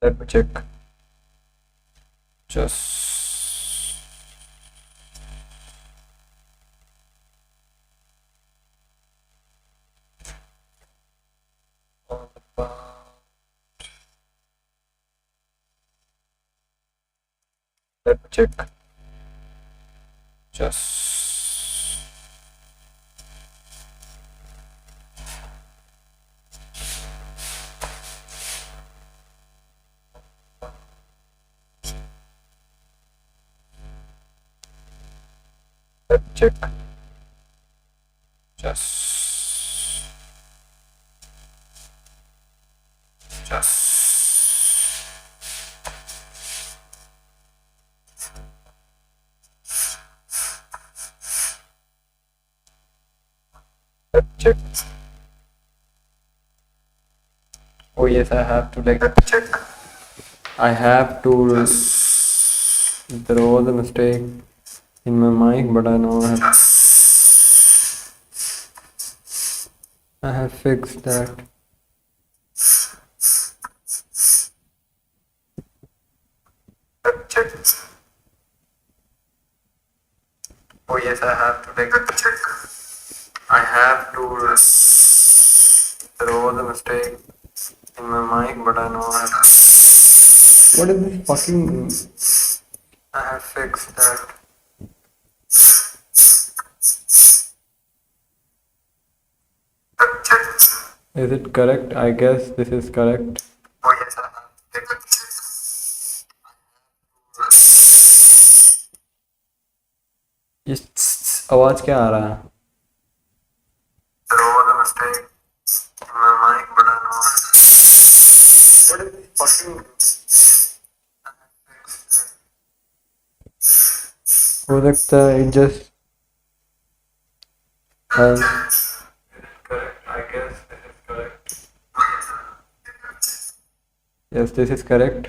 Let me check. Just let me check. Just let me check. Just let me check. Oh yes, I have to like let me check. I have to throw the mistake in my mic, but I know I have fixed that. Check. Oh yes, I have to like check. I have to throw the mistake in my mic, but I know I have. What is this fucking? I have fixed that. Is it correct? I guess this is correct. Oh yes, I have. ये आवाज क्या आ रहा है? Throw the mistake in my mic, but I know. What is this fucking? हो सकता है it just correct. I guess this is correct. Yes, this is correct.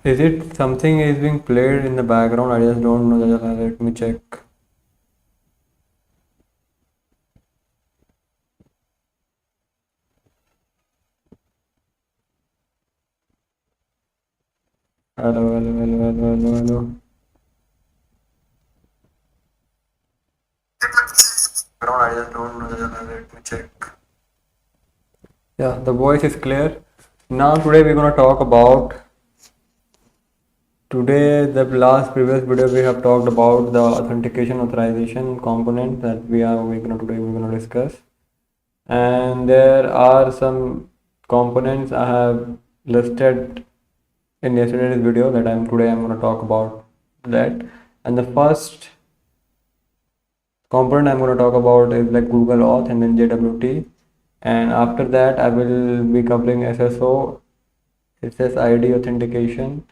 Is it something is being played in the background? I just don't know. Let me check. Hello. I just don't know. Let me check. Yeah, the voice is clear. Now today we're gonna talk about. Today, the previous video we have talked about the authentication authorization component that we're gonna discuss, and there are some components I have listed in yesterday's video that I'm gonna talk about that. And the first component I'm gonna talk about is like Google Auth and then JWT, and after that I will be covering SSO, SSID authentication,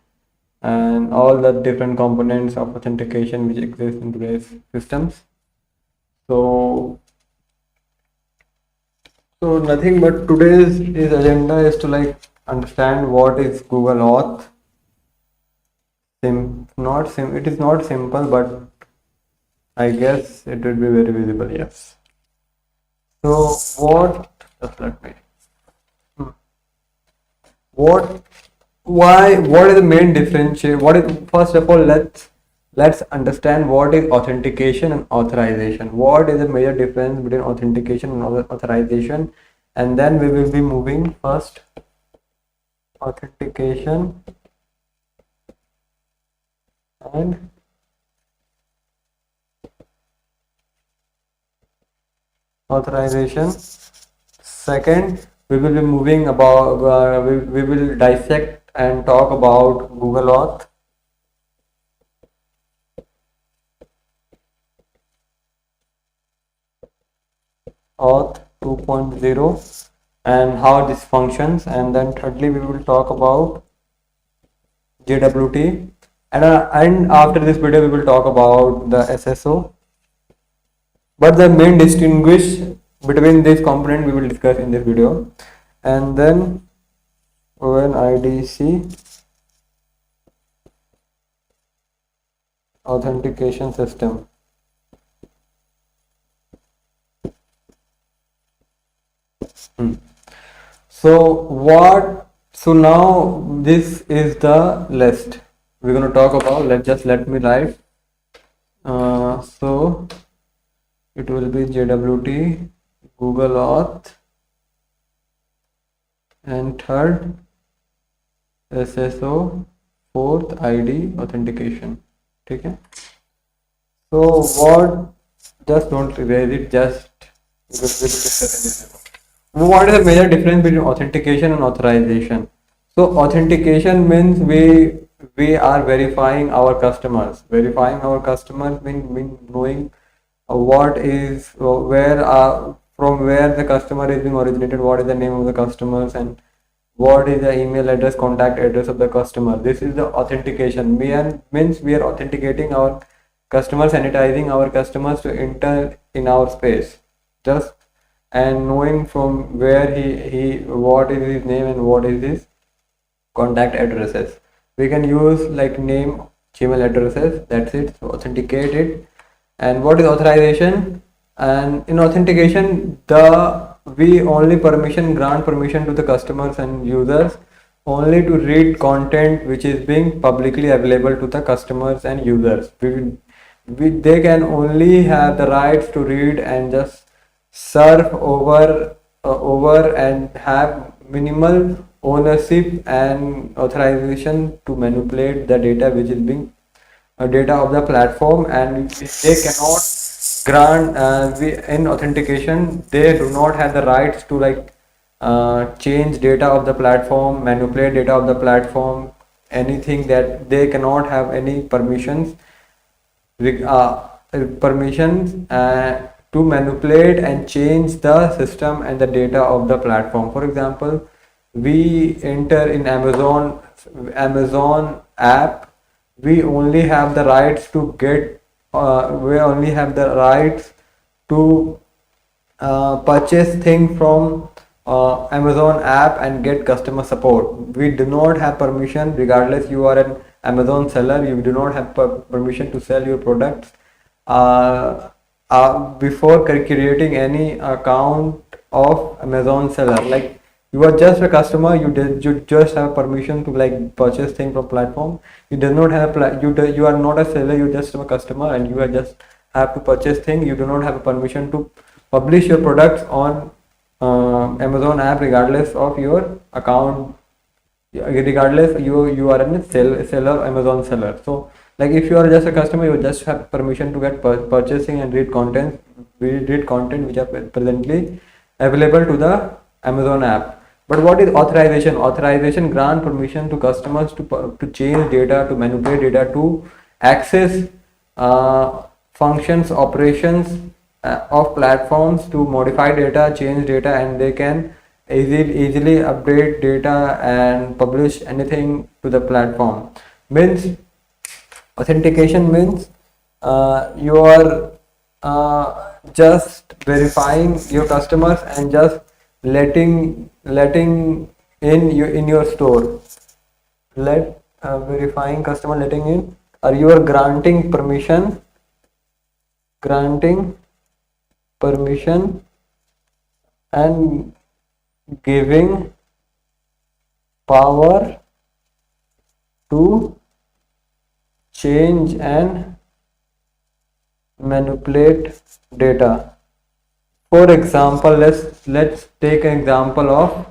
and all the different components of authentication which exist in today's systems. So nothing but today's agenda is to like understand what is Google Auth. It is not simple, but I guess it will be very visible. Yes. So what is the main differentiate? First of all, let's understand what is authentication and authorization. What is the major difference between authentication and authorization? And then we will be moving first authentication and authorization. Second, we will be moving about we will dissect and talk about Google Auth 2.0 and how this functions, and then thirdly we will talk about JWT, and after this video we will talk about the SSO. But the main distinguish between this component we will discuss in this video. And then when IDC authentication system. Hmm. So now this is the list we're going to talk about. Let me write. So it will be JWT, Google Auth, and third SSO, fourth ID authentication. Okay. So what? Just don't erase it. Just what is the major difference between authentication and authorization? So authentication means we are verifying our customers. Verifying our customers mean knowing what is where from where the customer is being originated, what is the name of the customers, and what is the email address, contact address of the customer. This is the authentication. Means we are authenticating our customers, sanitizing our customers to enter in our space. Just and knowing from where he what is his name and what is his contact addresses. We can use like name, Gmail addresses. That's it. So authenticate it. And what is authorization? And in authentication, we only grant permission to the customers and users only to read content which is being publicly available to the customers and users. They can only have the rights to read and just surf over and have minimal ownership and authorization to manipulate the data which is being data of the platform, and they cannot grant in authentication they do not have the rights to change data of the platform, manipulate data of the platform, anything. That they cannot have any permissions to manipulate and change the system and the data of the platform. For example, we enter in Amazon app, we only have the rights to purchase thing from Amazon app and get customer support. We do not have permission, regardless you are an Amazon seller, you do not have permission to sell your products before creating any account of Amazon seller. Like you are just a customer, you just have permission to purchase thing from platform. You do not have you are not a seller, you just a customer, and you are just have to purchase thing. You do not have a permission to publish your products on Amazon app, regardless of your account, regardless you are a seller, Amazon seller. So like if you are just a customer, you just have permission to get purchasing and read content which are presently available to the Amazon app. But what is authorization? Authorization grant permission to customers to change data, to manipulate data, to access functions, operations of platforms, to modify data, change data, and they can easily update data and publish anything to the platform. Means authentication means you are just verifying your customers and just letting in your store. Verifying customer, letting in, or you are granting permission and giving power to change and manipulate data. For example, let's take an example of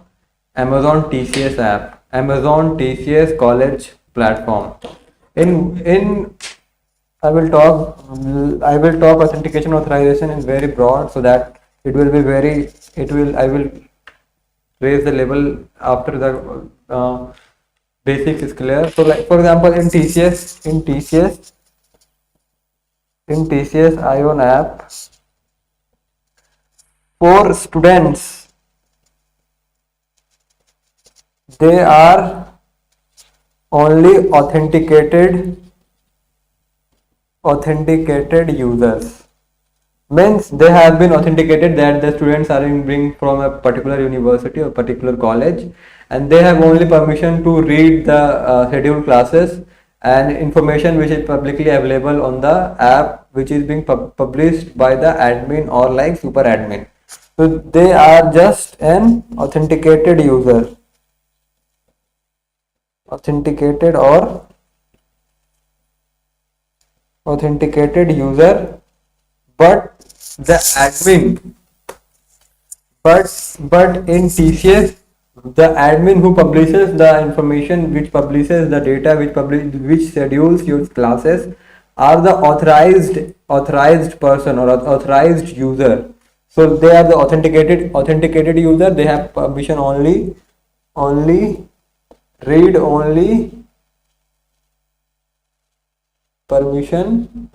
Amazon TCS app, Amazon TCS college platform. In I will talk authentication authorization in very broad, so that I will raise the level after the basics is clear. So like for example, in TCS Ion app, for students, they are only authenticated users. Means they have been authenticated that the students are being from a particular university or particular college, and they have only permission to read the scheduled classes, and information which is publicly available on the app which is being published by the admin or like super admin. So they are just an authenticated or authenticated user, but the admin, but in TCS, the admin who publishes the information, which publishes the data, which schedules your classes, are the authorized person or authorized user. So they are the authenticated user. They have permission only read only permission,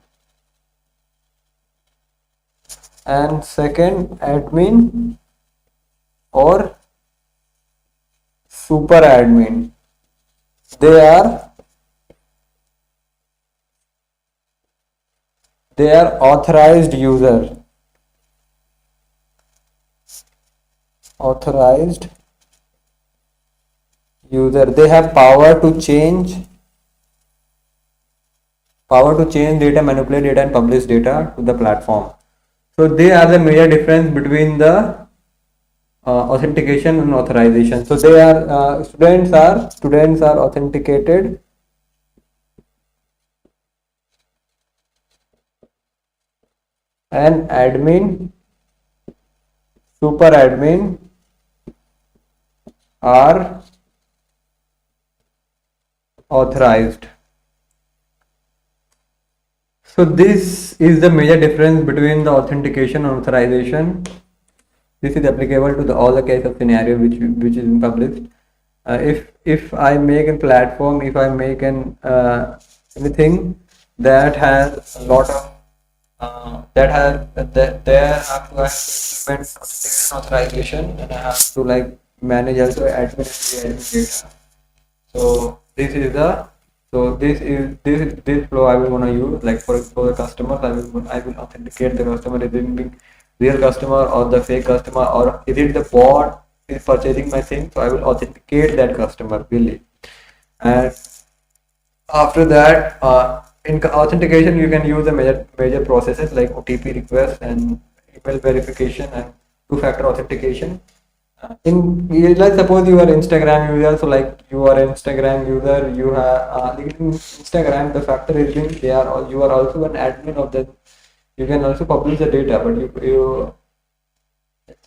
and second admin or super admin, they are authorized user. They have power to change data, manipulate data, and publish data to the platform. So they are the major difference between the authentication and authorization. So they are students are authenticated, and admin, super admin are authorized. So this is the major difference between the authentication and authorization. This is applicable to all the case of scenario which is published. If I make a platform, if I make an anything that has a lot of there have to implement authentication authorization, and I have to like manage also admin and admin data. So this flow I will gonna use like for the customers. I will authenticate the customer, is it being real customer or the fake customer, or is it the bot is purchasing my thing. So I will authenticate that customer really. And after that, in authentication you can use the major processes like OTP request and email verification and two-factor authentication. Let's suppose you are Instagram user, so like you are Instagram user, you have in Instagram, the factor is being you are also an admin of that. You can also publish the data, but you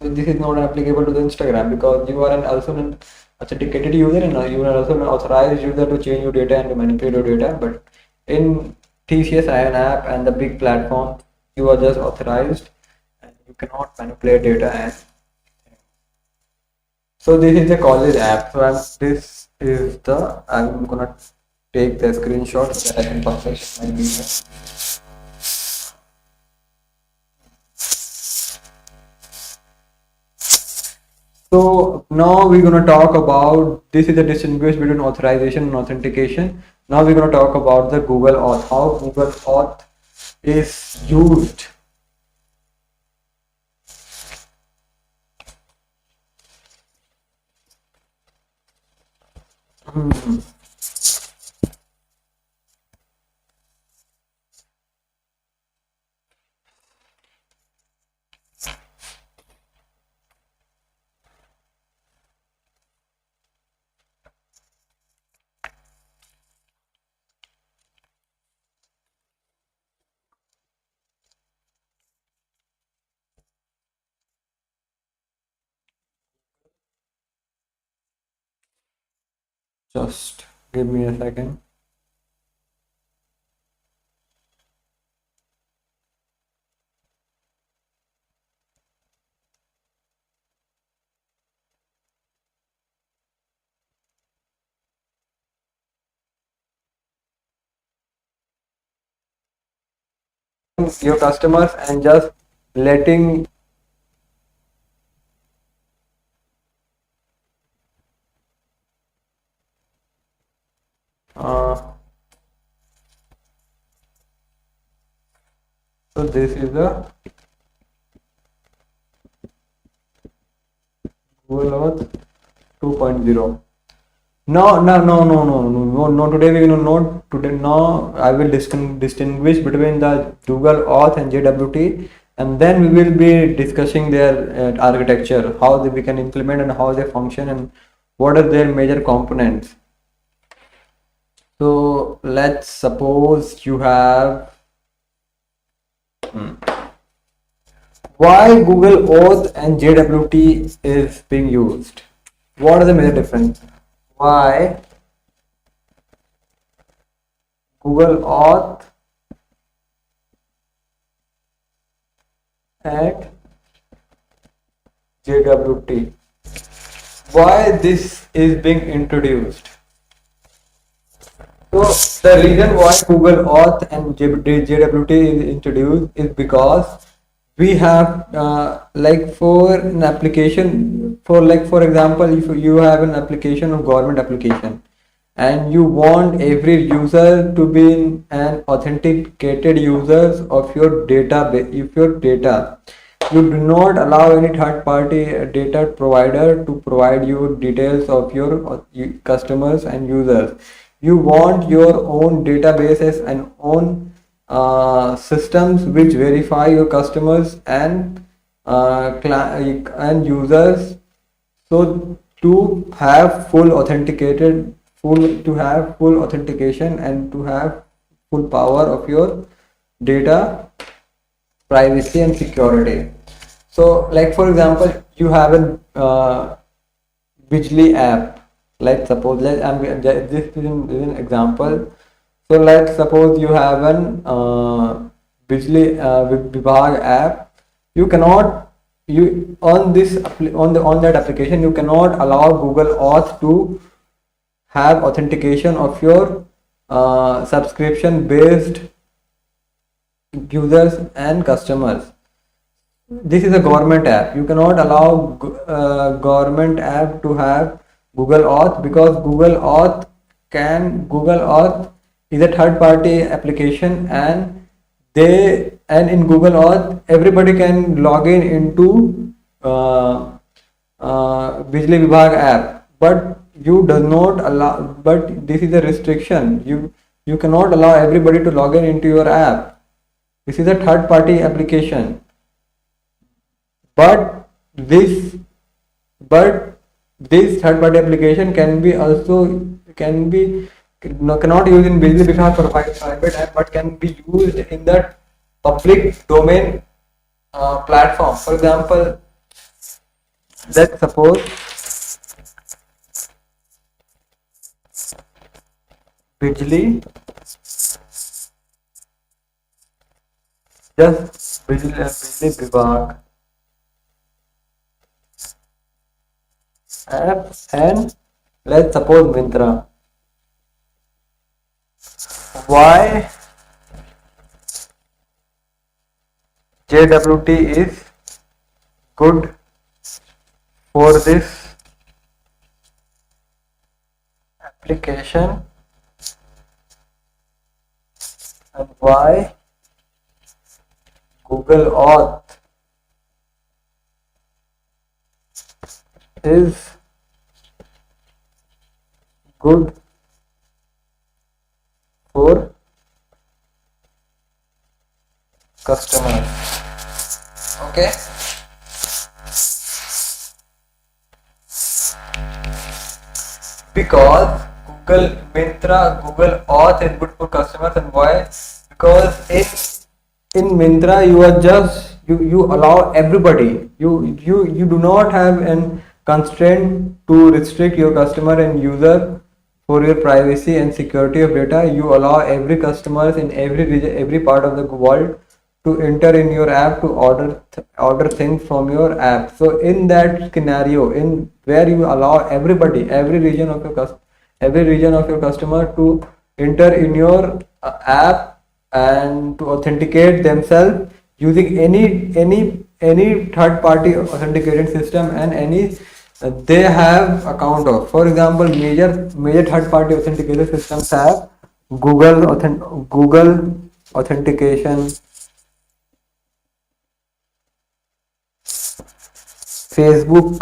so this is not applicable to the Instagram because you are also an authenticated user, and you are also an authorized user to change your data and to manipulate your data. But in TCS ION app and the big platform, you are just authorized and you cannot manipulate data. And so this is the college app. So I'm gonna take the screenshot so that I can publish my video. So now we're gonna talk about, this is the distinguish between authorization and authentication. Now we're gonna talk about the Google Auth, how Google Auth is used. Just give me a second. Your customers and just letting so this is the Google Auth 2.0. No. Today we will not today. Now I will distinguish between the Google Auth and JWT, and then we will be discussing their architecture, how we can implement and how they function, and what are their major components. So let's suppose you have why Google Auth and JWT is being used. What are the major difference? Why Google Auth and JWT. Why this is being introduced? So the reason why Google Auth and JWT is introduced is because we have like for an application, for example, if you have an application or government application and you want every user to be an authenticated users of your database, if your data, you do not allow any third party data provider to provide you details of your customers and users. You want your own databases and own systems which verify your customers and and users. So to have full authentication and to have full power of your data privacy and security. So like for example, you have an Bijli app. Like suppose this is an example. So let's suppose you have an Bijli Vibhag app. You cannot you on this on that application you cannot allow Google Auth to have authentication of your subscription based users and customers. This is a government app. You cannot allow government app to have Google Auth because Google Auth is a third party application, and in Google Auth everybody can log in into Bijli Vibhag app, but you does not allow, but this is a restriction. You cannot allow everybody to log in into your app. This is a third party application. But this third party application cannot use in Bijli Vibhag for private app, but can be used in the public domain platform. For example, let's suppose Bijli Bijli Vibhag app, and let's suppose Myntra. Why JWT is good for this application and why Google Auth is good for customers. Okay. Because Google Auth is good for customers, and why? Because in Myntra you allow everybody. You do not have an constraint to restrict your customer and user for your privacy and security of data. You allow every customers in every region, every part of the world to enter in your app to order things from your app. So in that scenario, in where you allow everybody, every region of your customer to enter in your app and to authenticate themselves using any third party authentication system and any they have account of. For example, major third party authentication systems have Google authentication, Facebook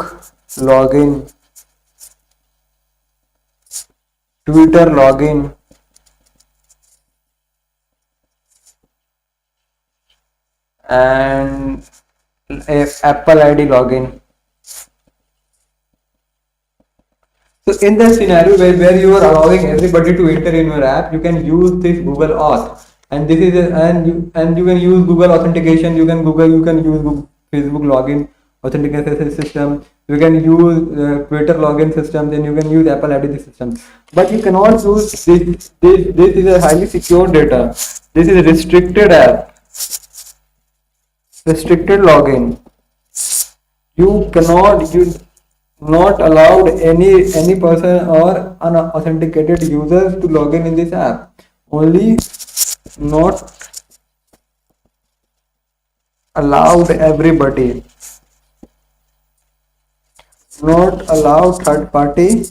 login, Twitter login, and Apple ID login. So in that scenario where you are allowing everybody to enter in your app, you can use this Google Auth, and this is and you can use Google authentication. You can use Facebook login authentication system. You can use Twitter login system. Then you can use Apple ID system. But you cannot use this. This is a highly secure data. This is a restricted app, restricted login. You not allowed any person or unauthenticated users to log in this app. Only not allowed everybody. Not allowed third party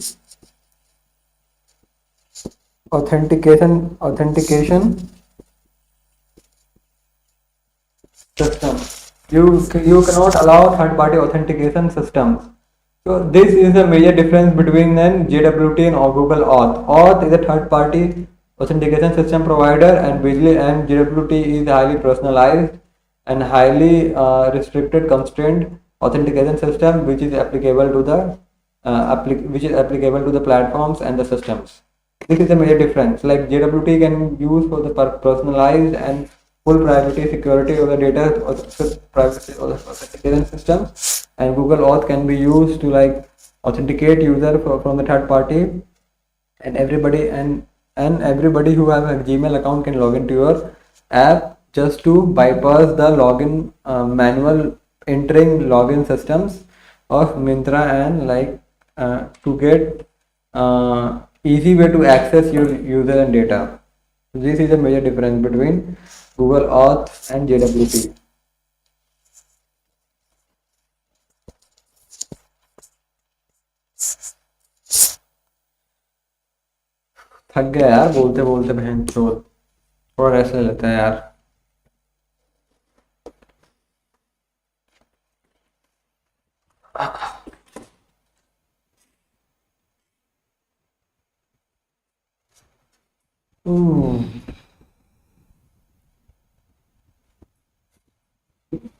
authentication system. You cannot allow third party authentication systems. So this is a major difference between an JWT and Google Auth. Auth is a third party authentication system provider, and JWT is highly personalized and highly restricted constrained authentication system, which is applicable to the platforms and the systems. This is a major difference. Like JWT can use for the personalized and full privacy security of the data or privacy of the authentication system, and Google Auth can be used to like authenticate user from the third party, and everybody who has a Gmail account can log into your app just to bypass the login manual entering login systems of Myntra, and like to get easy way to access your user and data. So this is a major difference between Google Auth and JWT. थक गया यार बोलते बोलते बहन चोद, थोड़ा rest ले लेते हैं यार.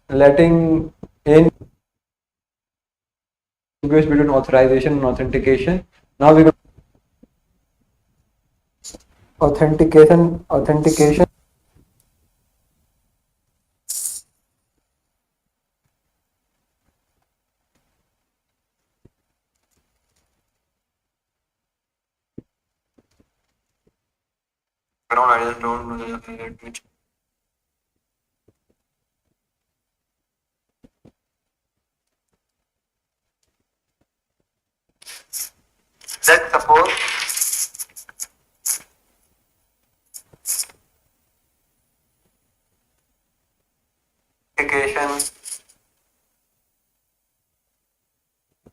Letting in between authorization and authentication. Now we got authentication. I just don't know. Let's suppose application,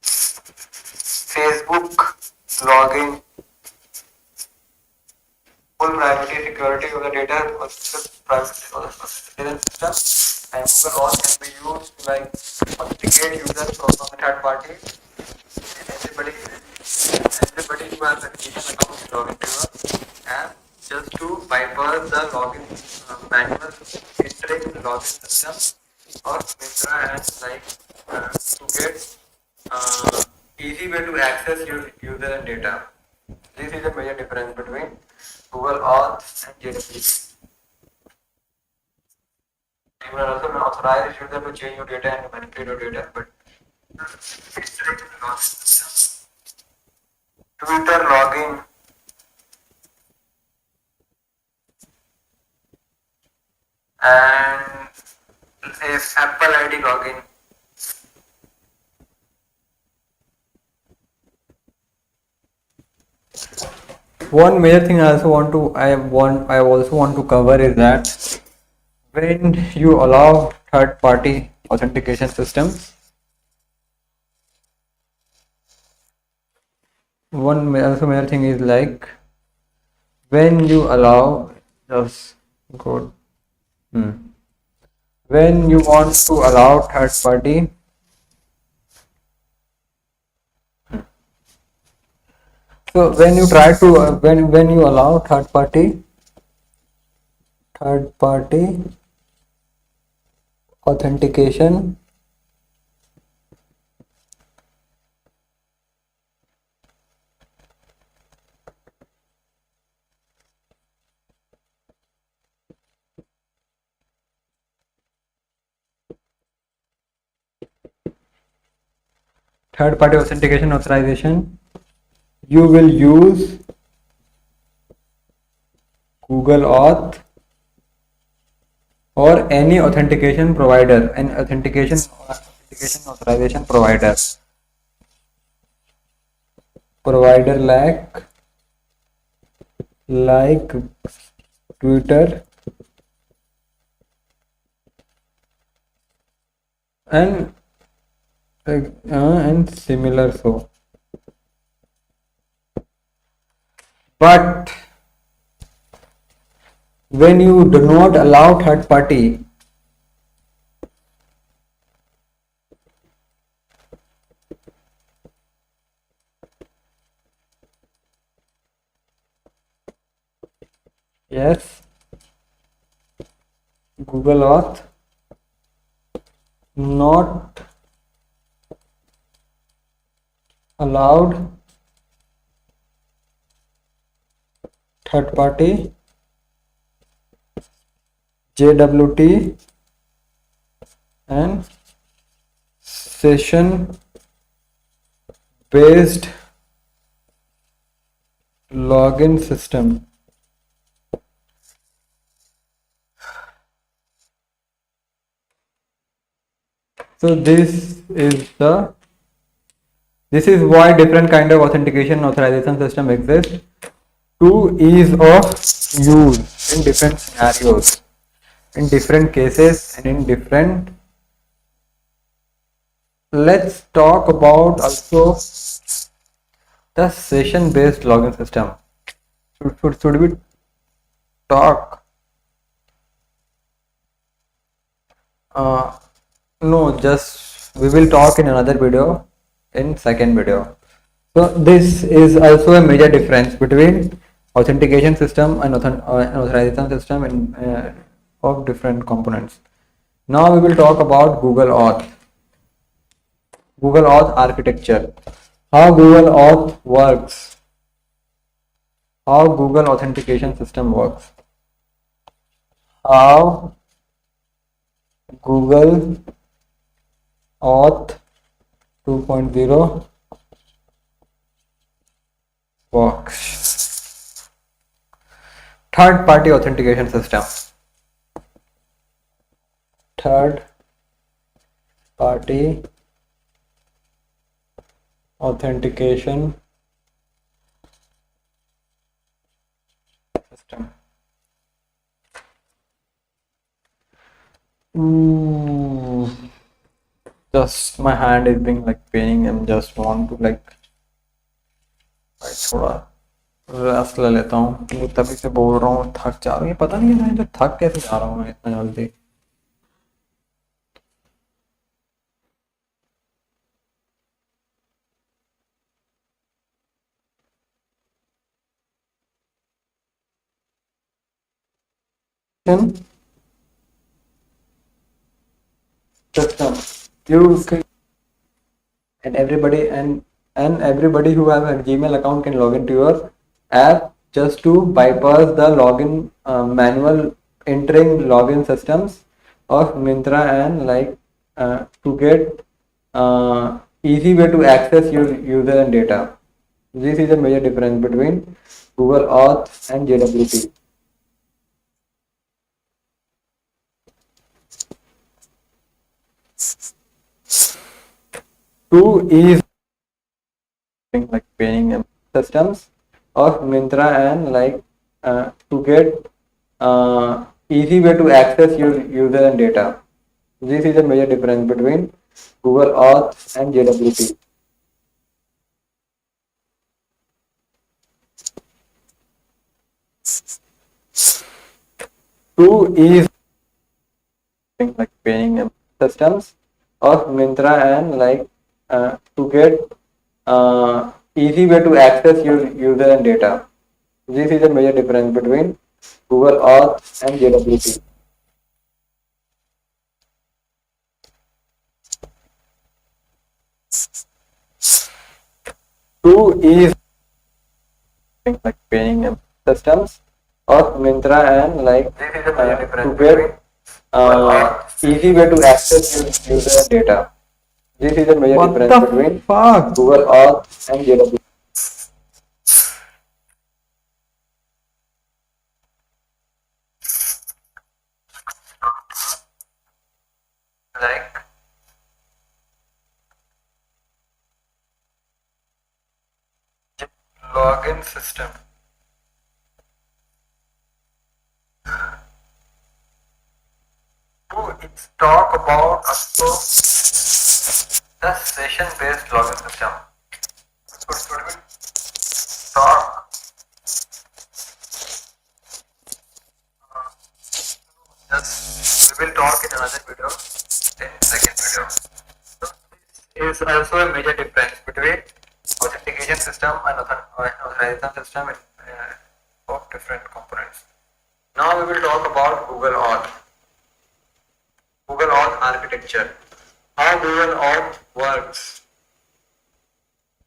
Facebook login, full privacy security of the data or privacy of the system, and Google Auth can be used to like authenticate users from the third party. Everybody who has a Gmail account is log into your app just to bypass the login manual entering login system or Myntra, and like to get easy way to access your user and data. This is a major difference between Google Auth and JWT. You will also authorize user to change your data and manipulate your data, but Twitter login, and Apple ID login. One major thing I also want to cover is that when you allow third party authentication systems, one also major thing is like when you allow just go when you want to allow third party So when you try to when you allow third party authentication, third party authentication authorization, you will use Google Auth or any authentication provider, an authentication authorization provider like Twitter and and similar. So but when you do not allow third party, yes, Google Auth not allowed third party JWT and session based login system. So this is why different kind of authentication authorization system exists to ease of use in different scenarios, in different cases, and in different. Let's talk about also the session based login system. Should we talk? Uh, no, just we will talk in another video, in second video. So this is also a major difference between authentication system and authorization system in, of different components. Now we will talk about Google Auth architecture, how Google Auth works, how Google authentication system works, how Google Auth 2.0 works. Third party authentication system. Third party authentication system. Just my hand is being like paining. I'm just want to like थोड़ा rest ले लेता हूँ, तभी से बोल रहा हूँ थक जा रहा हूँ। पता नहीं है जो थक कैसे जा रहा हूँ मैं इतना जल्दी। System. You can, and everybody who have a Gmail account can log into your app just to bypass the login manual entering login systems of Myntra and like to get easy way to access your user and data. This is a major difference between Google Auth and JWT. To ease like paying systems of Myntra and like to get easy way to access your user and data. This is a major difference between Google Auth and JWT. To ease like paying systems of Myntra and like to get easy way to access your user and data. This is a major difference between Google Auth and JWT. Two is like paying systems of Mintra and like to get easy way to access your user and data. This is a major What difference the between fuck? Google Auth and JWT. Like login system. It's talk about also the session based login system. Should we talk just we will talk in another video, 10-second video. So this is also a major difference between authentication system and authorization system of different components. Now we will talk about Google Auth. Google Auth architecture. How Google Auth works.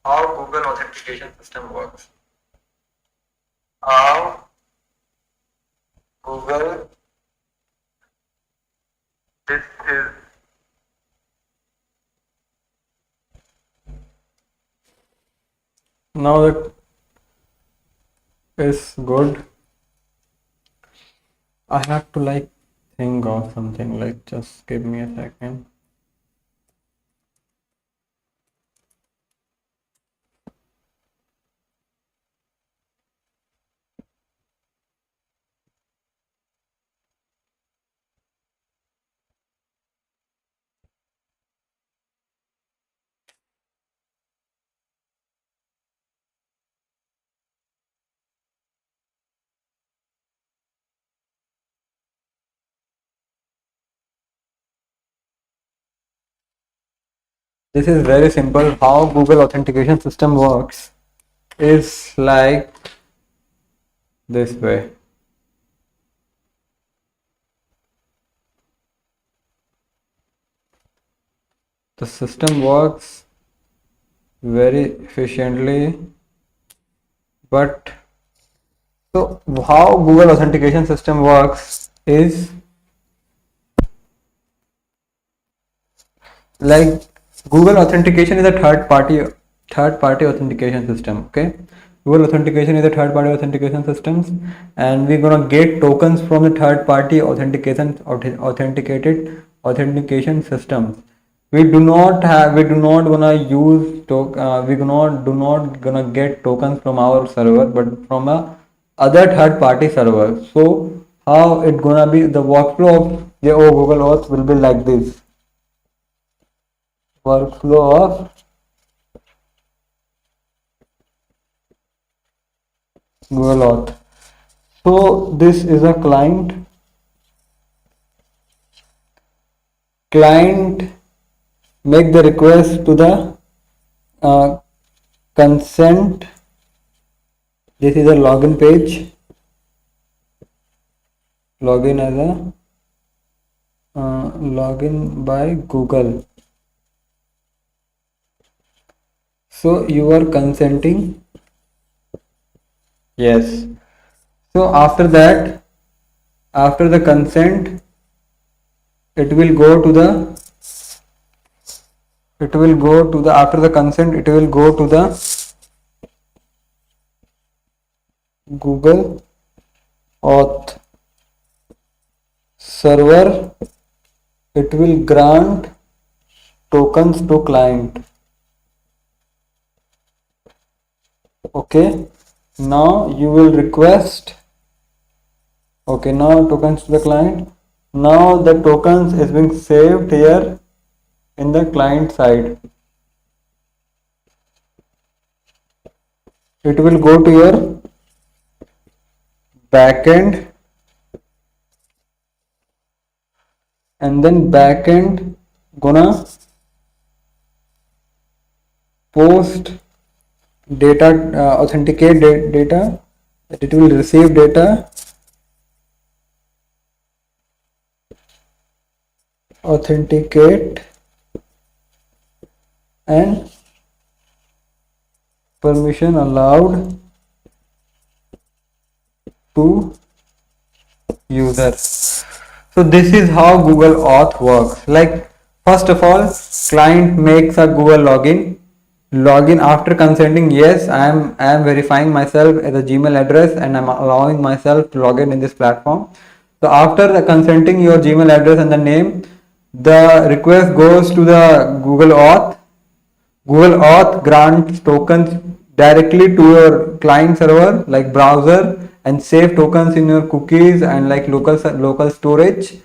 How Google authentication system works. How Google this is now that is good. I have to like think of something, like just give me a second. This is very simple. How Google authentication system works is like this way. The system works very efficiently, but so how Google authentication system works is like Google authentication is a third party authentication system. Okay, Google authentication is a third party authentication systems, and we're gonna get tokens from the third party authentication systems. We do not gonna use we do not gonna get tokens from our server, but from a other third party server. So how it gonna be, the workflow of the Google Auth will be like this. Workflow of Google Auth. So this is a client. Client make the request to the uh, consent. This is a login page. Login as a login by Google. So you are consenting. Yes. So after that, after the consent, it will go to the after the consent it will go to the Google Auth server. It will grant tokens to client. Okay, now you will request. Okay, now tokens to the client. Now the tokens is being saved here in the client side. It will go to your backend, and then backend gonna post data, authenticate data, that it will receive data, authenticate, and permission allowed to user. So this is how Google Auth works. Like, first of all, client makes a Google login after consenting. Yes, I am verifying myself as a Gmail address, and I'm allowing myself to log in this platform. So after the consenting your Gmail address and the name, the request goes to the Google Auth. Google Auth grants tokens directly to your client server like browser, and save tokens in your cookies and like local storage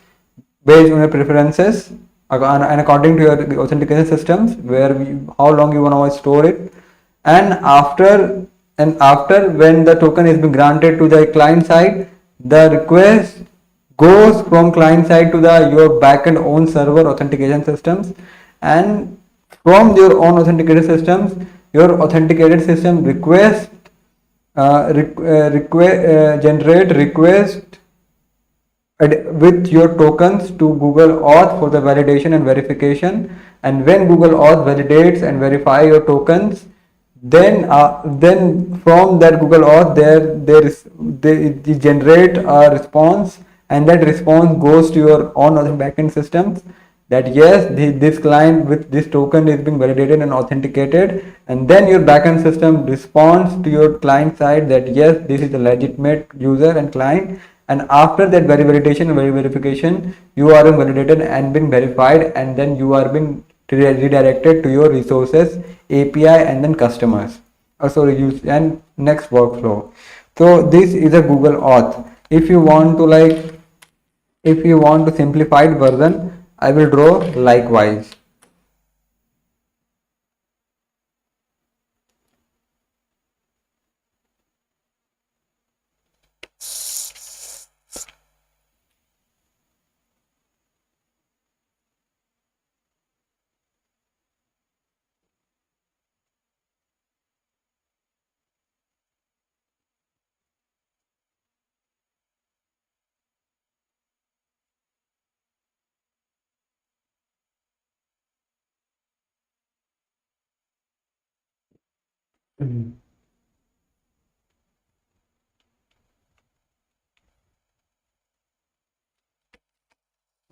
based on your preferences and according to your authentication systems where how long you want to store it. And after when the token is being granted to the client side, the request goes from client side to the your backend own server authentication systems, and from your own authenticated systems, your authenticated system generate request with your tokens to Google Auth for the validation and verification. And when Google Auth validates and verify your tokens, then from that Google Auth they generate a response, and that response goes to your own backend systems that yes, this client with this token is being validated and authenticated, and then your backend system responds to your client side that yes, this is a legitimate user and client. And after that validation and verification, you are validated and been verified, and then you are being redirected to your resources, API, and then customers. Sorry, use and next workflow. So this is a Google Auth. If you want to if you want to simplified version, I will draw likewise.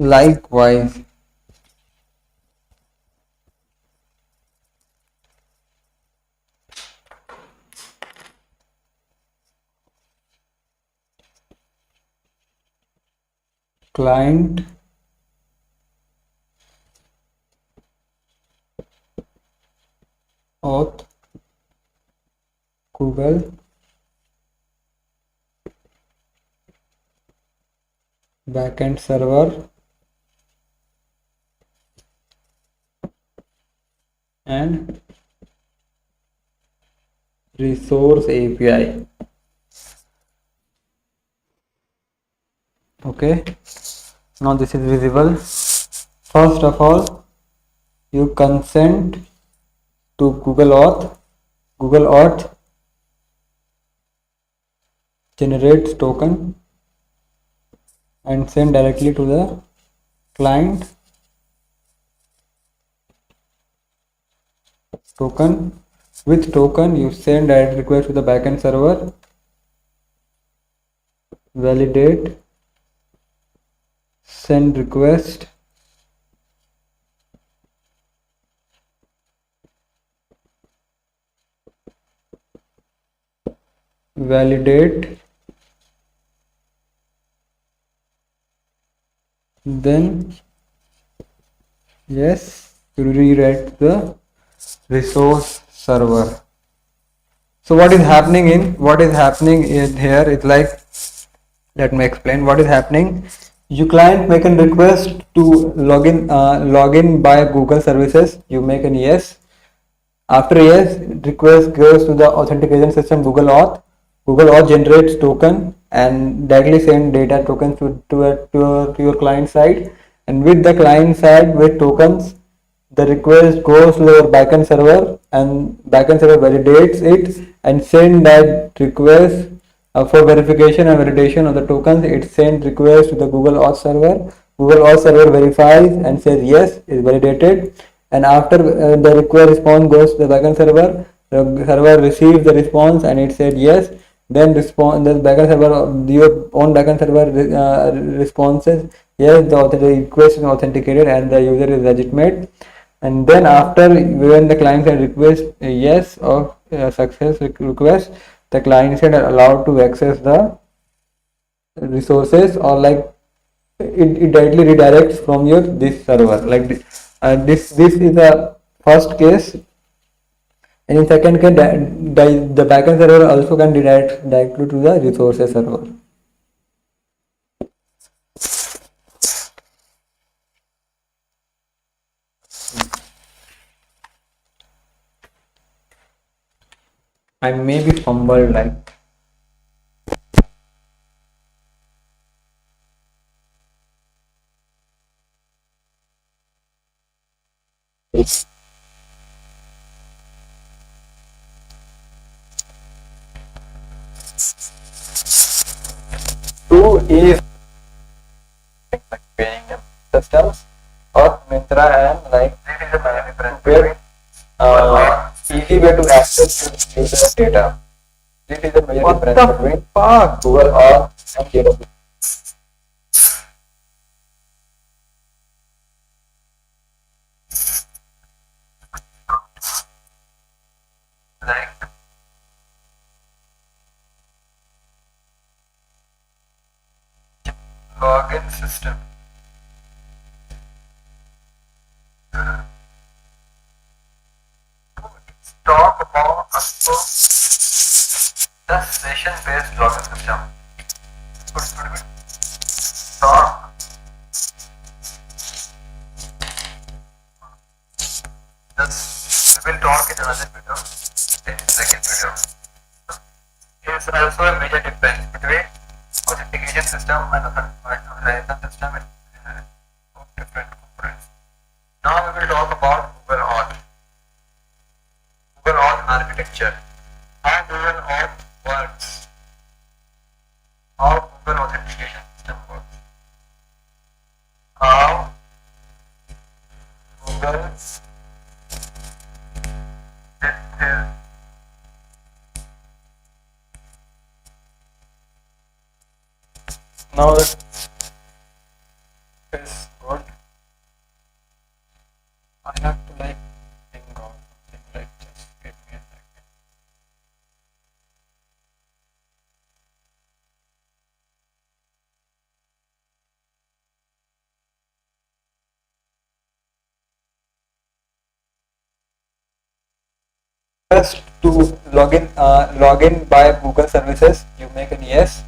Likewise, client auth Google backend server and resource API. Okay, now this is visible. First of all, you consent to Google Auth. Google Auth generates token and send directly to the client. Token, with token you send direct request to the backend server, validate, send request, validate, then yes, you redirect the resource server. So what is happening in here is like, let me explain what is happening. You client make a request to login by Google services. You make an yes. After yes, request goes to the authentication system Google Auth. Google Auth generates token and directly send data tokens to your client side. And with the client side with tokens, the request goes to our backend server, and backend server validates it and send that request for verification and validation of the tokens. It sends request to the Google Auth server. Google Auth server verifies and says yes, is validated. And after the request response goes to the backend server, the server receives the response and it said yes. Then respond the backend server, your own backend server responses yes, the request is authenticated and the user is legitimate. And then after, when the client side request a yes or success request, the client side are allowed to access the resources, or like it directly redirects from your this server. Like this is the first case. And in second case, the backend server also can redirect directly to the resources server. I may be fumbled, like two is like paying systems or Mintra, and like this is a main difference where easy way to access user data. This is the major difference between Google or and AWS. Like login system. Talk about the session-based login system. Could we talk this? We will talk in another video, in second video. There is also a major difference between authentication system and authorization system in different components. Now we will talk about Google Auth. Google Auth architecture. How Google Auth works. How Google authentication system works. How Google now that is good. I have to like think of something, like just give me a second. First to login by Google services, you make an yes.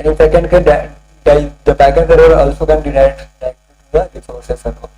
And in second case, the backend server also can redirect to the resources server.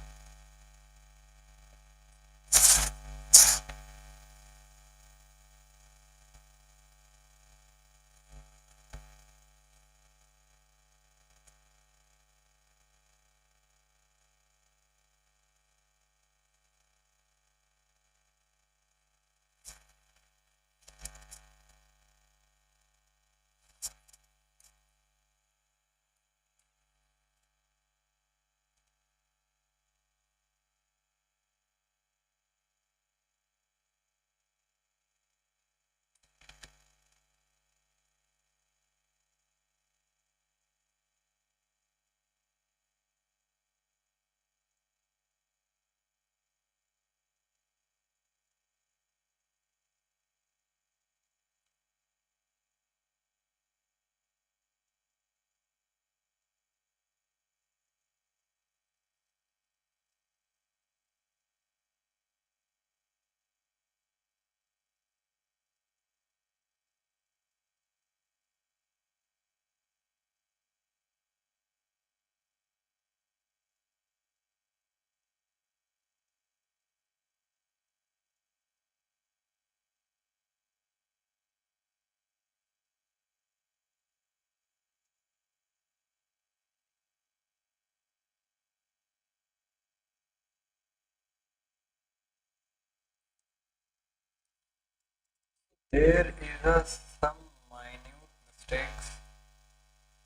There is some minute mistakes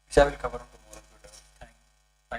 which I will cover.